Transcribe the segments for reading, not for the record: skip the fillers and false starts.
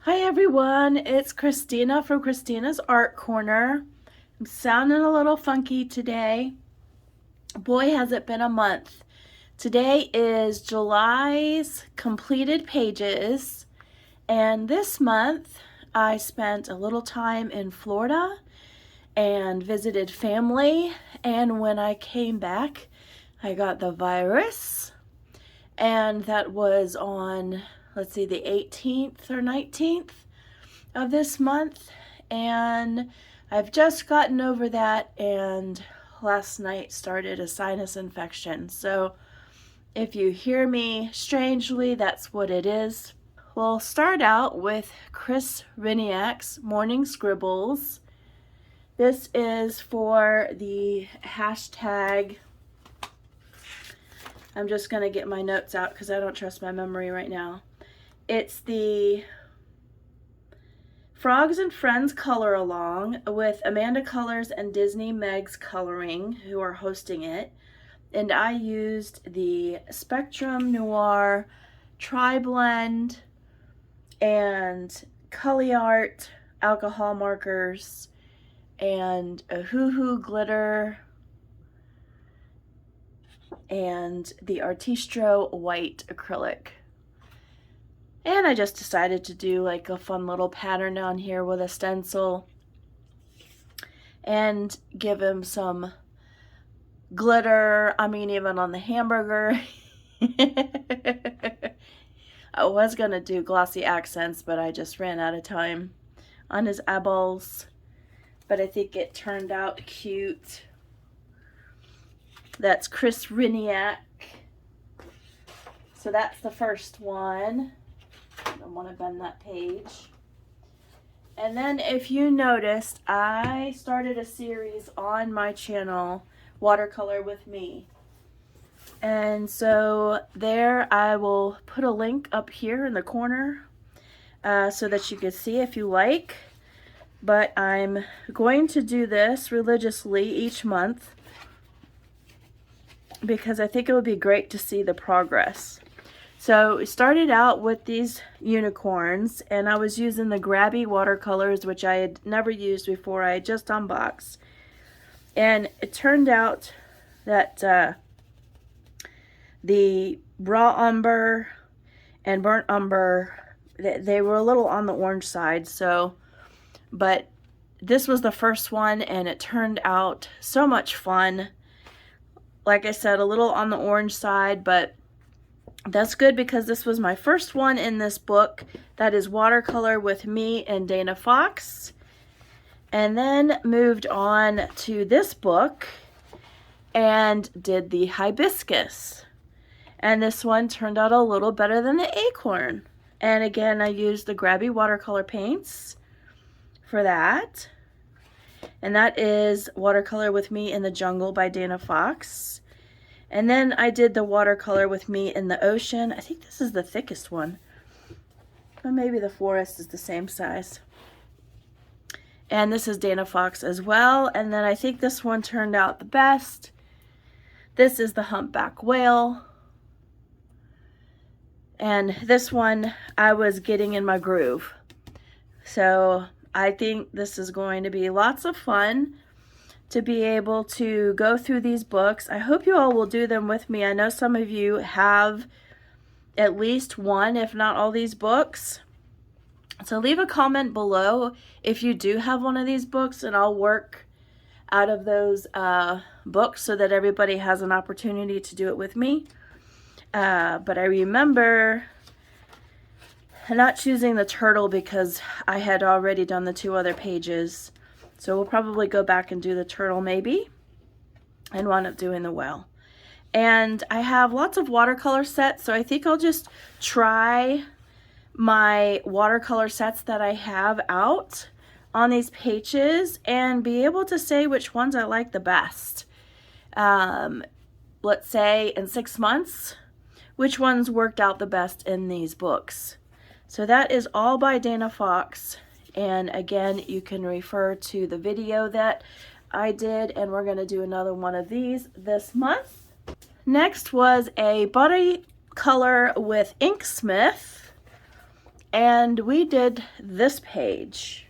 Hi everyone, it's Kristina from Kristina's Art Corner. I'm sounding a little funky today. Boy, has it been a month. Today is July's completed pages, and this month I spent a little time in Florida and visited family, and when I came back I got the virus, and that was on, let's see, the 18th or 19th of this month, and I've just gotten over that, and last night started a sinus infection. So if you hear me strangely, that's what it is. We'll start out with Chris Riniak's Morning Scribbles. This is for the hashtag. I'm just going to get my notes out because I don't trust my memory right now. It's the Frogs and Friends color along with Amanda Colors and Disney Meg's Coloring, who are hosting it. And I used the Spectrum Noir Tri-Blend and Color Art alcohol markers and a Hoo Hoo glitter and the Artistro white acrylic. And I just decided to do like a fun little pattern down here with a stencil and give him some glitter. I mean, even on the hamburger. I was gonna do glossy accents, but I just ran out of time on his eyeballs. But I think it turned out cute. That's Chris Riniak. So that's the first one. I don't want to bend that page. And then if you noticed, I started a series on my channel, Watercolor with Me. And so there I will put a link up here in the corner so that you can see if you like. But I'm going to do this religiously each month because I think it would be great to see the progress. So we started out with these unicorns, and I was using the Grabby watercolors, which I had never used before. I had just unboxed. And it turned out that the raw umber and burnt umber, they were a little on the orange side. But this was the first one, and it turned out so much fun. Like I said, a little on the orange side, but that's good because this was my first one in this book. That is Watercolor with Me and Dana Fox. And then moved on to this book and did the hibiscus. And this one turned out a little better than the acorn. And again, I used the Grabby watercolor paints for that. And that is Watercolor with Me in the Jungle by Dana Fox. And then I did the Watercolor with Me in the Ocean. I think this is the thickest one. But maybe the forest is the same size. And this is Dana Fox as well. And then I think this one turned out the best. This is the Humpback Whale. And this one I was getting in my groove. So I think this is going to be lots of fun to be able to go through these books. I hope you all will do them with me. I know some of you have at least one, if not all these books. So leave a comment below if you do have one of these books, and I'll work out of those books so that everybody has an opportunity to do it with me. But I remember not choosing the turtle because I had already done the two other pages. So we'll probably go back and do the turtle maybe and wind up doing the whale. And I have lots of watercolor sets, so I think I'll just try my watercolor sets that I have out on these pages and be able to say which ones I like the best. Let's say in 6 months, which ones worked out the best in these books. So that is all by Dana Fox. And again, you can refer to the video that I did, and we're going to do another one of these this month. Next was a body color with Inksmith, And we did this page.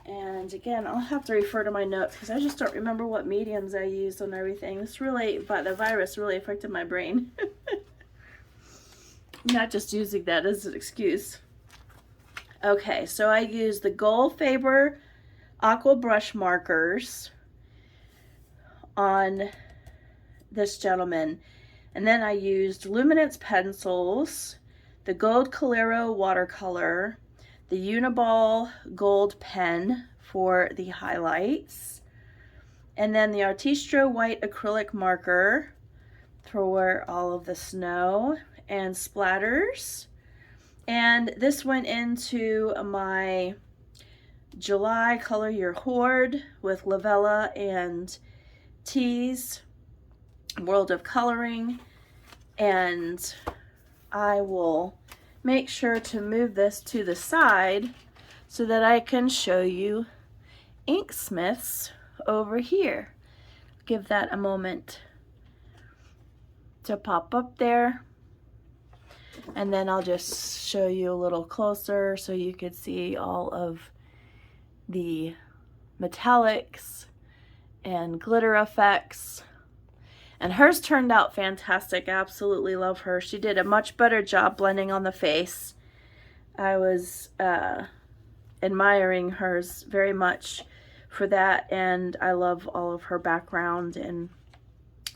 And again, I'll have to refer to my notes because I just don't remember what mediums I used on everything. The virus really affected my brain. Not just using that as an excuse. Okay, so I used the Gold Faber Aqua Brush markers on this gentleman. And then I used Luminance pencils, the Gold Calero watercolor, the Uniball gold pen for the highlights, and then the Artistro white acrylic marker for all of the snow and splatters. And this went into my July Color Your Hoard with Lavella and Tease World of Coloring. And I will make sure to move this to the side so that I can show you Inksmiths over here. Give that a moment to pop up there. And then I'll just show you a little closer so you could see all of the metallics and glitter effects. And hers turned out fantastic. I absolutely love her. She did a much better job blending on the face. I was admiring hers very much for that, and I love all of her background and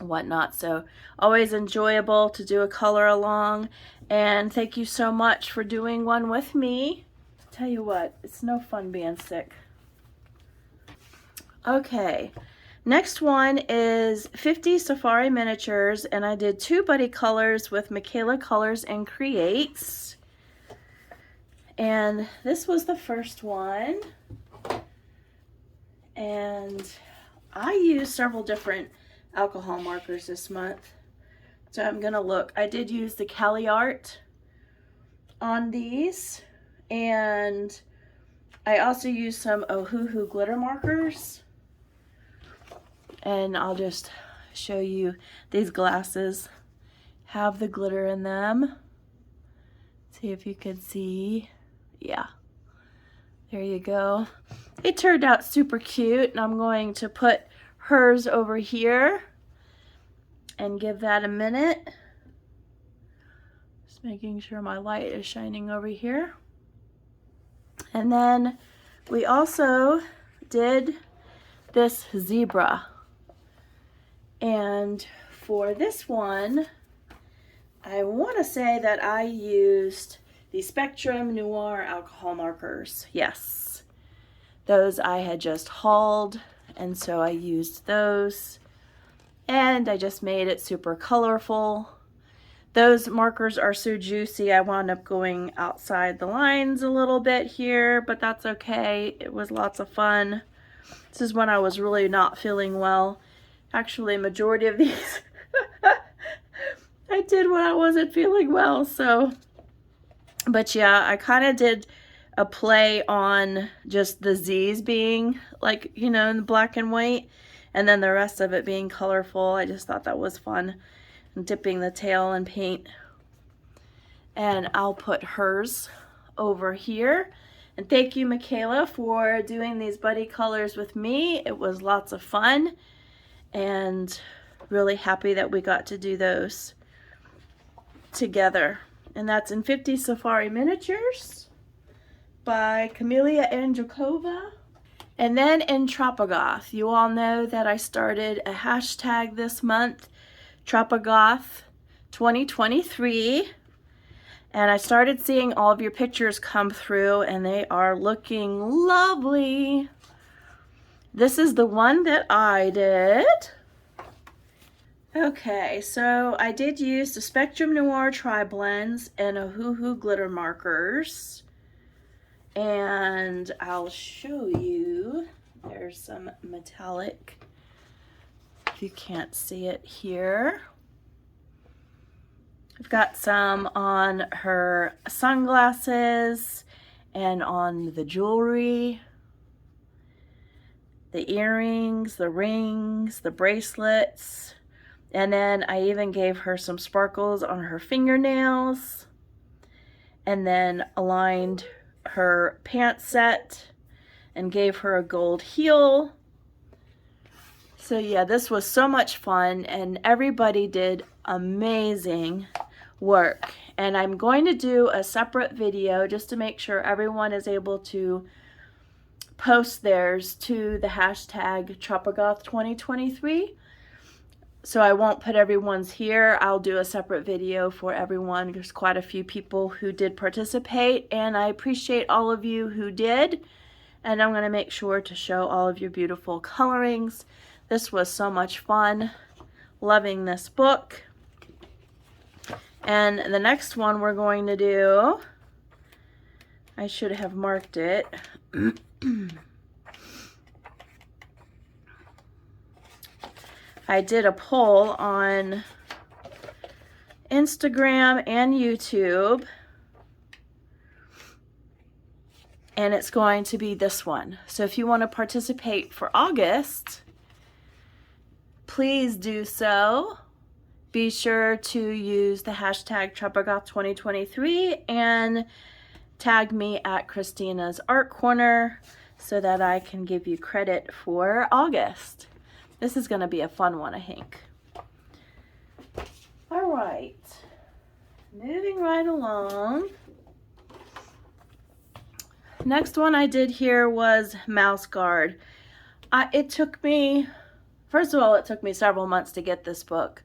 whatnot. So always enjoyable to do a color along, and thank you so much for doing one with me. Tell you what, it's no fun being sick. Okay. Next one is 50 Safari Miniatures, and I did 2 buddy colors with Michaela Colors and Creates. And this was the first one. And I used several different alcohol markers this month. So I'm gonna look. I did use the Cali Art on these, and I also used some Ohuhu glitter markers. And I'll just show you, these glasses have the glitter in them. See if you could see. Yeah, there you go. It turned out super cute, and I'm going to put hers over here and give that a minute. Just making sure my light is shining over here. And then we also did this zebra. And for this one, I want to say that I used the Spectrum Noir alcohol markers. Yes, those I had just hauled, and so I used those, and I just made it super colorful. Those markers are so juicy, I wound up going outside the lines a little bit here, but that's okay. It was lots of fun. This is when I was really not feeling well. Actually, majority of these I did when I wasn't feeling well, so. But yeah, I kind of did a play on just the Z's being like, you know, in the black and white, and then the rest of it being colorful. I just thought that was fun, and dipping the tail in paint. And I'll put hers over here. And thank you, Michaela, for doing these buddy colors with me. It was lots of fun, and really happy that we got to do those together. And that's in 50 Safari Miniatures by Camelia Andrikova. And then in Tropaglaf, you all know that I started a hashtag this month, Tropaglaf 2023. And I started seeing all of your pictures come through, and they are looking lovely. This is the one that I did. Okay, so I did use the Spectrum Noir Tri-Blends and Ohuhu glitter markers. And I'll show you. There's some metallic, if you can't see it here. I've got some on her sunglasses and on the jewelry, the earrings, the rings, the bracelets. And then I even gave her some sparkles on her fingernails. and then aligned her pant set and gave her a gold heel. So yeah, this was so much fun, and everybody did amazing work. And I'm going to do a separate video just to make sure everyone is able to post theirs to the hashtag Tropaglaf 2023. So I won't put everyone's here. I'll do a separate video for everyone. There's quite a few people who did participate, and I appreciate all of you who did. And I'm going to make sure to show all of your beautiful colorings. This was so much fun. Loving this book. And the next one we're going to do, I should have marked it. I did a poll on Instagram and YouTube, and it's going to be this one. So if you want to participate for August, please do so. Be sure to use the hashtag Tropaglaf 2023 and tag me at Kristina's Art Corner so that I can give you credit for August. This is going to be a fun one, I think. All right, moving right along. Next one I did here was Mouse Guard. It took me, first of all, it took me several months to get this book.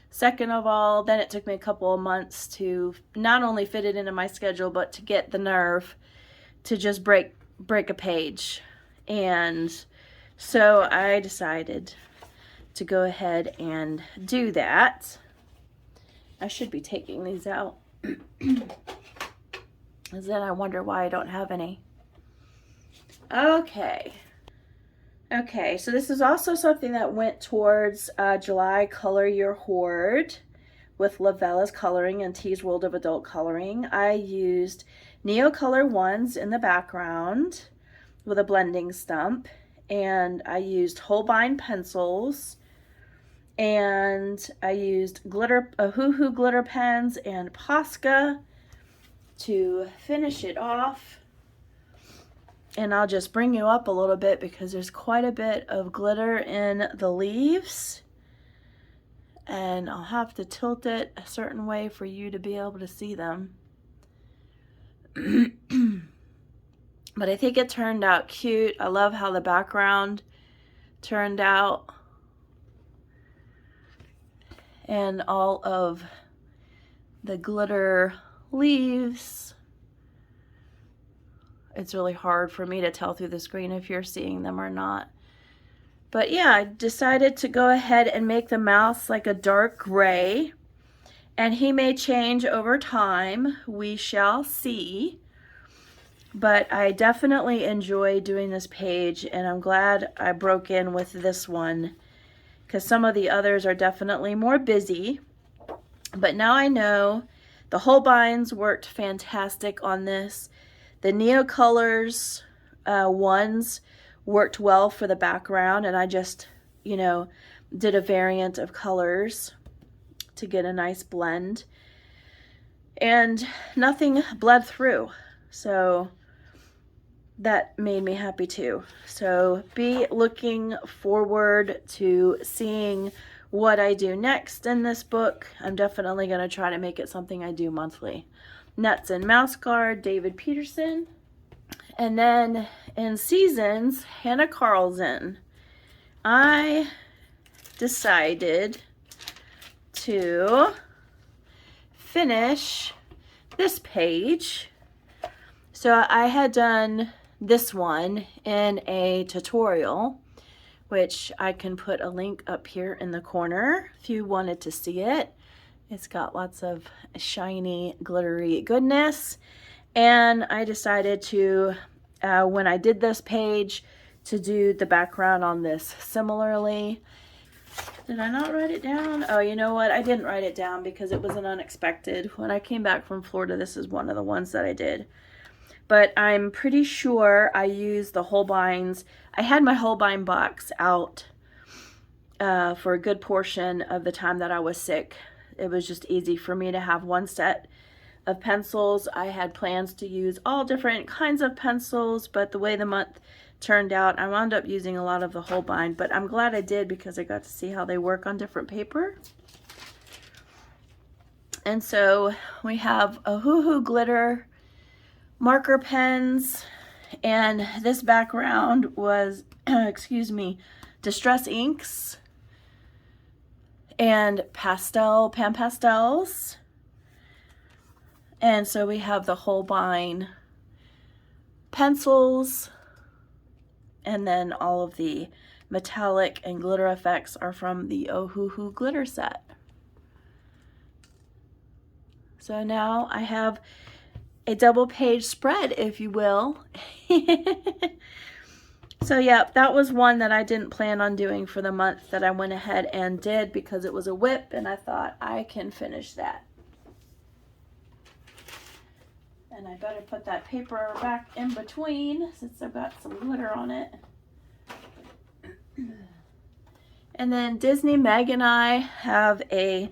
Second of all, then it took me a couple of months to not only fit it into my schedule, but to get the nerve to just break a page. And so I decided to go ahead and do that. I should be taking these out. Because then I wonder why I don't have any. Okay, so this is also something that went towards July Color Your Hoard with Lavella's Coloring and T's World of Adult Coloring. I used Neocolor ones in the background with a blending stump, and I used Holbein pencils, and I used Hoo Hoo glitter pens and Posca to finish it off. And I'll just bring you up a little bit because there's quite a bit of glitter in the leaves. And I'll have to tilt it a certain way for you to be able to see them. But I think it turned out cute. I love how the background turned out. And all of the glitter leaves. It's really hard for me to tell through the screen if you're seeing them or not. But yeah, I decided to go ahead and make the mouse like a dark gray. And he may change over time. We shall see. But I definitely enjoy doing this page, and I'm glad I broke in with this one, because some of the others are definitely more busy. But now I know the Holbeins worked fantastic on this. The Neocolors ones worked well for the background, and I just, did a variant of colors to get a nice blend. And nothing bled through, so that made me happy too. So be looking forward to seeing what I do next in this book. I'm definitely going to try to make it something I do monthly. Nuts and Mouse Guard, David Peterson. And then in Seasons, Hannah Carlson. I decided to finish this page. So I had done this one in a tutorial, which I can put a link up here in the corner if you wanted to see it. It's got lots of shiny, glittery goodness. And I decided to, when I did this page, to do the background on this similarly. Did I not write it down? Oh, you know what? I didn't write it down because it was an unexpected. When I came back from Florida, this is one of the ones that I did. But I'm pretty sure I used the Holbeins. I had my Holbein box out for a good portion of the time that I was sick. It was just easy for me to have one set of pencils. I had plans to use all different kinds of pencils, but the way the month turned out, I wound up using a lot of the Holbein, but I'm glad I did because I got to see how they work on different paper. And so we have Ohuhu glitter marker pens, and this background was, excuse me, Distress inks and pan pastels. And so we have the Holbein pencils, and then all of the metallic and glitter effects are from the Ohuhu glitter set. So now I have a double page spread, if you will. So yeah, that was one that I didn't plan on doing for the month that I went ahead and did because it was a whip, and I thought I can finish that. And I better put that paper back in between since I've got some glitter on it. And then Disney Meg and I have a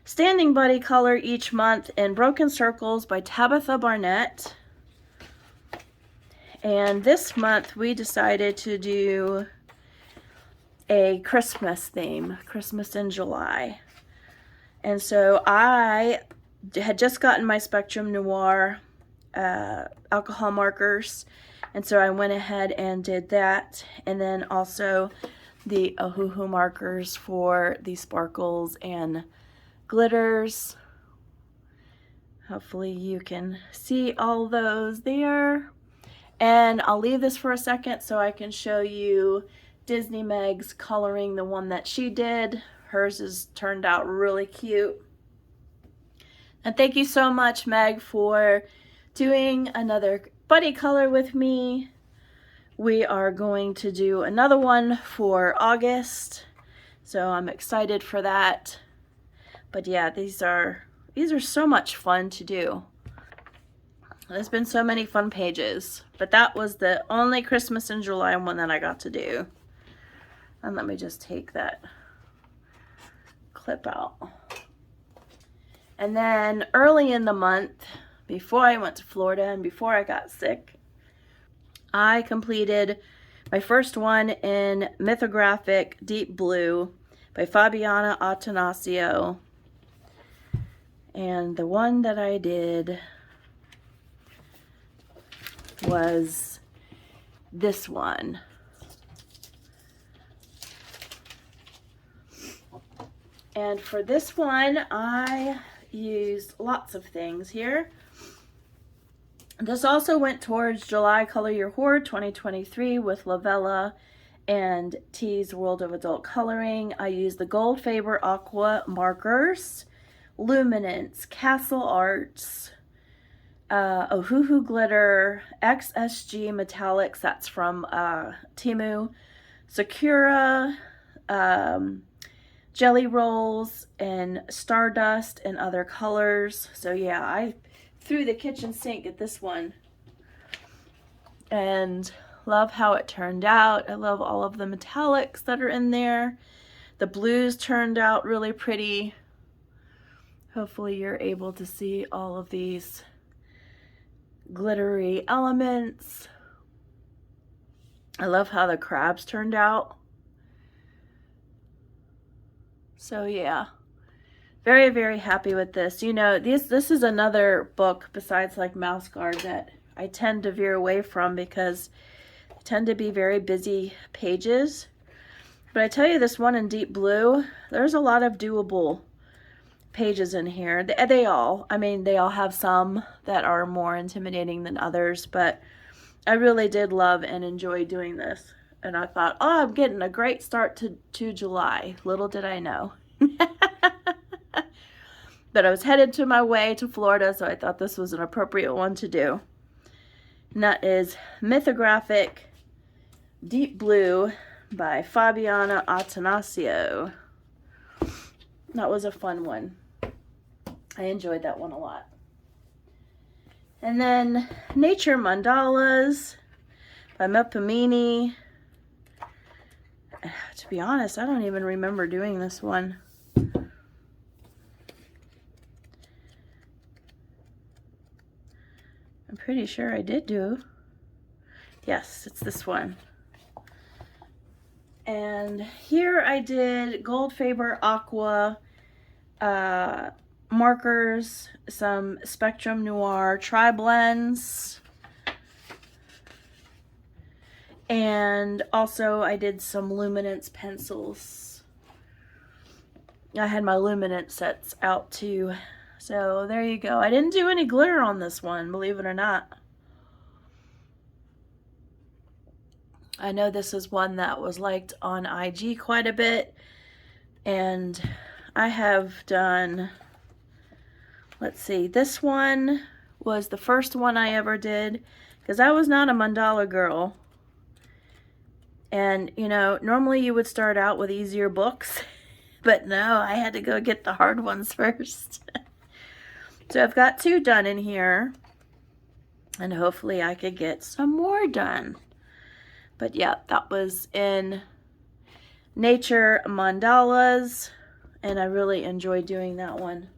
standing buddy color each month in Broken Circles by Tabitha Barnett. And this month we decided to do a Christmas theme, Christmas in July. And so I had just gotten my Spectrum Noir alcohol markers, and so I went ahead and did that, and then also the Ohuhu markers for the sparkles and glitters. Hopefully you can see all those there. And I'll leave this for a second so I can show you Disney Meg's coloring the one that she did. Hers has turned out really cute. And thank you so much, Meg, for doing another buddy color with me. We are going to do another one for August, so I'm excited for that. But yeah, these are so much fun to do. There's been so many fun pages, but that was the only Christmas in July one that I got to do. And let me just take that clip out. And then early in the month, before I went to Florida and before I got sick, I completed my first one in Mythographic Deep Blue by Fabiana Attanasio. And the one that I did was this one. And for this one, I used lots of things here. This also went towards July Color Your Hoard 2023 with Lavella and T's World of Adult Coloring. I used the Gold Faber Aqua markers, Luminance, Castle Arts, Ohuhu Glitter, XSG Metallics, that's from Temu, Sakura, Jelly Rolls, and Stardust, and other colors. So yeah, I threw the kitchen sink at this one and love how it turned out. I love all of the metallics that are in there. The blues turned out really pretty. Hopefully you're able to see all of these glittery elements. I love how the crabs turned out. So yeah, very, very happy with this. You know, this is another book besides like Mouse Guard that I tend to veer away from because they tend to be very busy pages. But I tell you, this one in Deep Blue, there's a lot of doable pages in here. They all have some that are more intimidating than others, but I really did love and enjoy doing this. And I thought, oh, I'm getting a great start to July. Little did I know. But I was headed to my way to Florida, so I thought this was an appropriate one to do. And that is Mythographic Deep Blue by Fabiana Attanasio. That was a fun one. I enjoyed that one a lot. And then Nature Mandalas by Mepamini. To be honest, I don't even remember doing this one. pretty sure I did do. Yes, it's this one. And here I did Gold Faber Aqua markers, some Spectrum Noir tri-blends, and also I did some luminance pencils. I had my luminance sets out too. So there you go. I didn't do any glitter on this one, believe it or not. I know this is one that was liked on IG quite a bit, and I have done, let's see, this one was the first one I ever did, because I was not a mandala girl. And, you know, normally you would start out with easier books, but no, I had to go get the hard ones first. So I've got 2 done in here, and hopefully I could get some more done. But yeah, that was in Nature Mandalas, and I really enjoyed doing that one.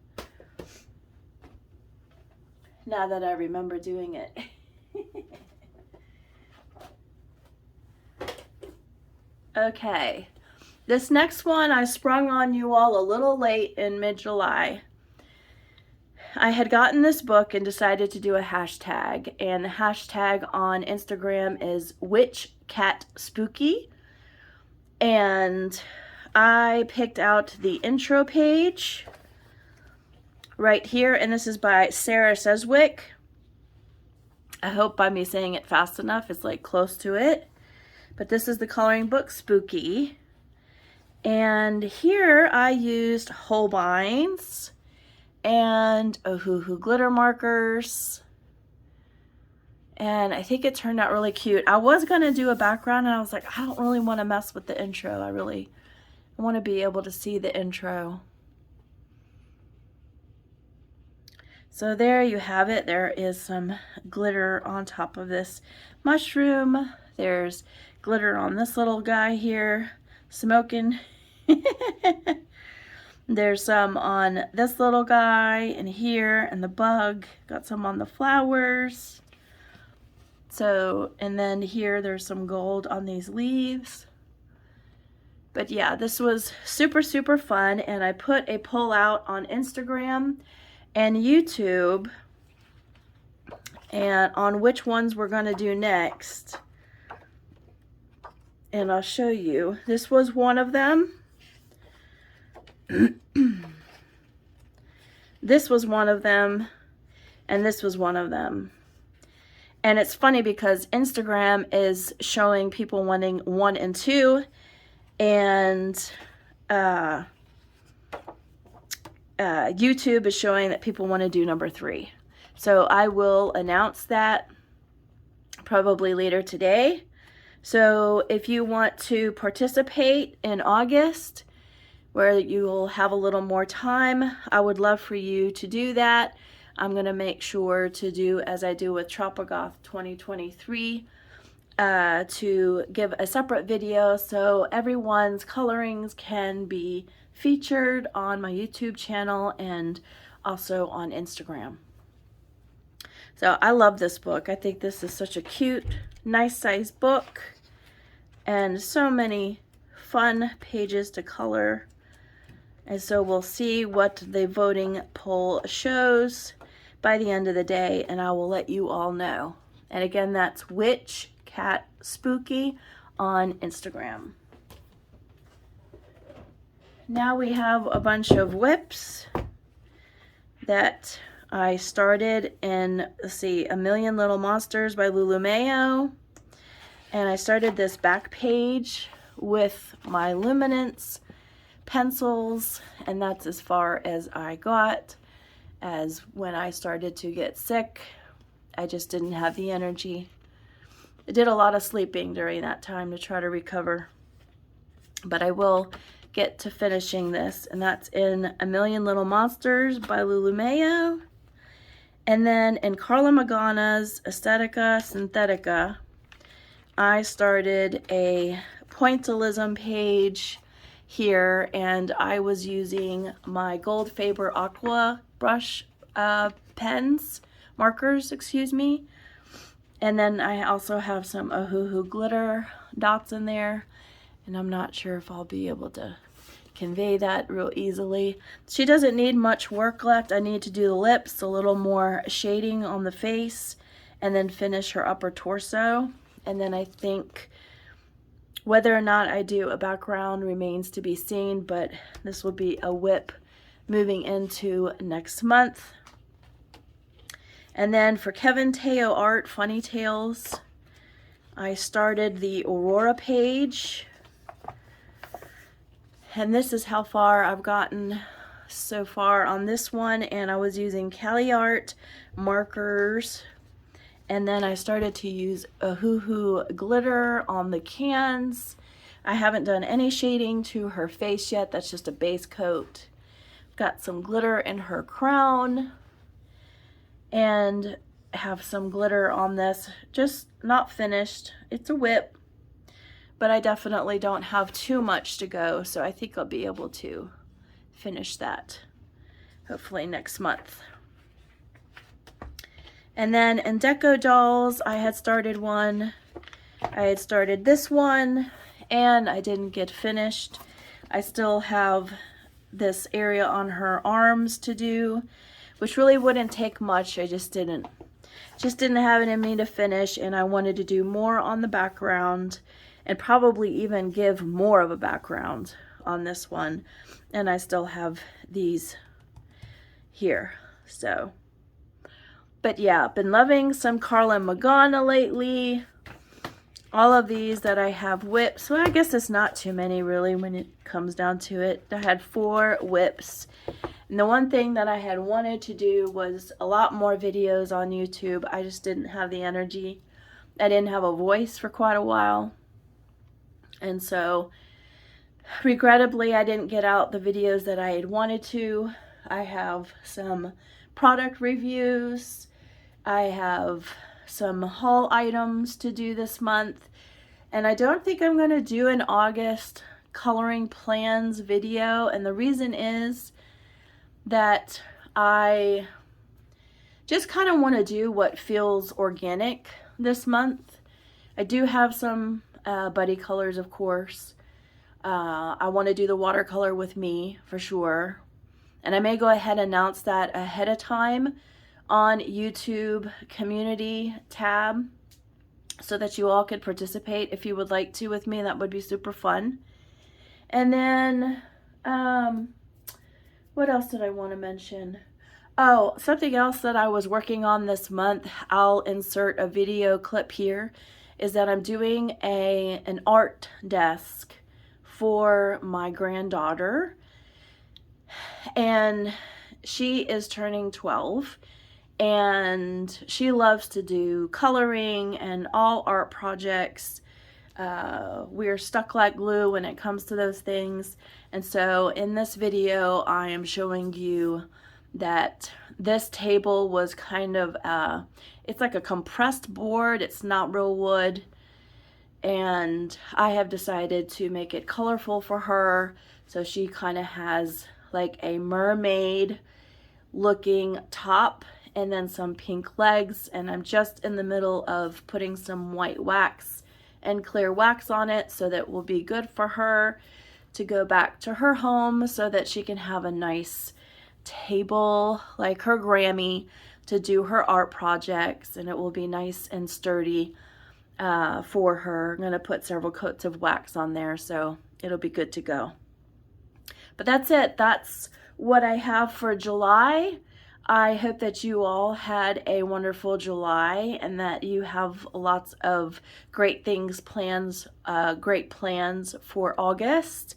Now that I remember doing it. Okay, this next one I sprung on you all a little late in mid-July. I had gotten this book and decided to do a hashtag, and the hashtag on Instagram is WitchCatSpooky, and I picked out the intro page right here, and this is by Sarah Seswick. I hope by me saying it fast enough, it's like close to it. But this is the coloring book Spooky. And here I used Holbeins and Ohuhu glitter markers. And I think it turned out really cute. I was going to do a background, and I was like, I don't really want to mess with the intro. I want to be able to see the intro. So there you have it. There is some glitter on top of this mushroom. There's glitter on this little guy here, smoking. There's some on this little guy and here, and the bug. Got some on the flowers. So, and then here there's some gold on these leaves. But yeah, this was super, super fun, and I put a poll out on Instagram and YouTube and on which ones we're going to do next. And I'll show you. This was one of them. This was one of them, and this was one of them. And it's funny because Instagram is showing people wanting 1 and 2, and YouTube is showing that people want to do number 3. So I will announce that probably later today. So if you want to participate in August, where you will have a little more time, I would love for you to do that. I'm going to make sure to do as I do with Tropaglaf 2023, to give a separate video so everyone's colorings can be featured on my YouTube channel and also on Instagram. So I love this book. I think this is such a cute, nice size book, and so many fun pages to color. And so we'll see what the voting poll shows by the end of the day, and I will let you all know. And again, that's WitchCatSpooky on Instagram. Now we have a bunch of whips that I started in, let's see, A Million Little Monsters by Lulu Mayo. And I started this back page with my luminance pencils, and that's as far as I got, as when I started to get sick, I just didn't have the energy. I did a lot of sleeping during that time to try to recover. But I will get to finishing this, and that's in A Million Little Monsters by Lulu Mayo. And then in Carla Magana's Aesthetica Synthetica, I started a pointillism page here, and I was using my Gold Faber Aqua brush markers, excuse me. And then I also have some Ohuhu glitter dots in there, and I'm not sure if I'll be able to convey that real easily. She doesn't need much work left. I need to do the lips, a little more shading on the face, and then finish her upper torso. And then I think whether or not I do a background remains to be seen, but this will be a whip moving into next month. And then for Kevin Teo Art Funny Tales, I started the Aurora page. And this is how far I've gotten so far on this one. And I was using Cali Art markers. And then I started to use Ohuhu glitter on the cans. I haven't done any shading to her face yet. That's just a base coat. Got some glitter in her crown. And have some glitter on this. Just not finished. It's a whip. But I definitely don't have too much to go. So I think I'll be able to finish that. Hopefully next month. And then in Deco Dolls, I had started one. I had started this one. And I didn't get finished. I still have this area on her arms to do, which really wouldn't take much. I just didn't have it in me to finish, and I wanted to do more on the background and probably even give more of a background on this one. And I still have these here. So, but yeah, been loving some Carla Magana lately. All of these that I have whips. So I guess it's not too many really when it comes down to it. I had 4 whips. And the one thing that I had wanted to do was a lot more videos on YouTube. I just didn't have the energy. I didn't have a voice for quite a while. And so, regrettably, I didn't get out the videos that I had wanted to. I have some product reviews. I have some haul items to do this month. And I don't think I'm going to do an August coloring plans video. And the reason is that I just kind of want to do what feels organic this month. I do have some buddy colors, of course. I want to do the watercolor with me for sure. And I may go ahead and announce that ahead of time on YouTube community tab so that you all could participate if you would like to with me. That would be super fun. And then what else did I want to mention? Oh, something else that I was working on this month, I'll insert a video clip here, is that I'm doing an art desk for my granddaughter. And she is turning 12. And she loves to do coloring and all art projects. We're stuck like glue when it comes to those things. And so in this video, I am showing you that this table was kind of, it's like a compressed board. It's not real wood. And I have decided to make it colorful for her. So she kind of has like a mermaid looking top and then some pink legs, and I'm just in the middle of putting some white wax and clear wax on it so that will be good for her to go back to her home so that she can have a nice table like her Grammy to do her art projects, and it will be nice and sturdy for her. I'm going to put several coats of wax on there so it'll be good to go. But that's it. That's what I have for July. I hope that you all had a wonderful July and that you have lots of great things great plans for August.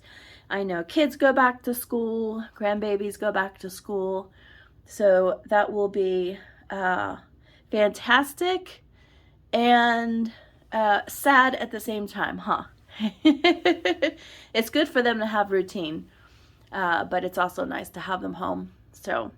I know kids go back to school, grandbabies go back to school, so that will be fantastic and sad at the same time, huh? It's good for them to have routine, but it's also nice to have them home. So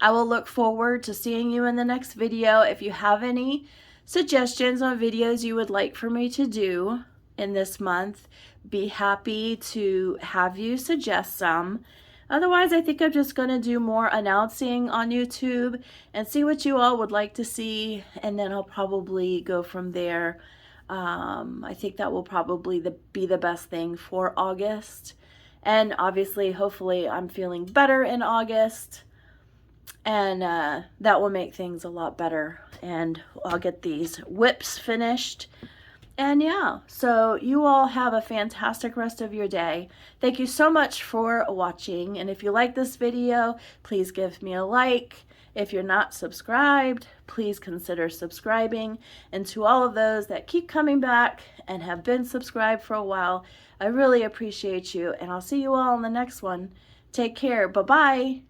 I will look forward to seeing you in the next video. If you have any suggestions on videos you would like for me to do in this month, be happy to have you suggest some. Otherwise, I think I'm just going to do more announcing on YouTube and see what you all would like to see, and then I'll probably go from there. I think that will probably be the best thing for August. And obviously, hopefully, I'm feeling better in August, and that will make things a lot better. And I'll get these whips finished. And yeah, so you all have a fantastic rest of your day. Thank you so much for watching. And if you like this video, please give me a like. If you're not subscribed, please consider subscribing. And to all of those that keep coming back and have been subscribed for a while, I really appreciate you. And I'll see you all in the next one. Take care. Bye-bye.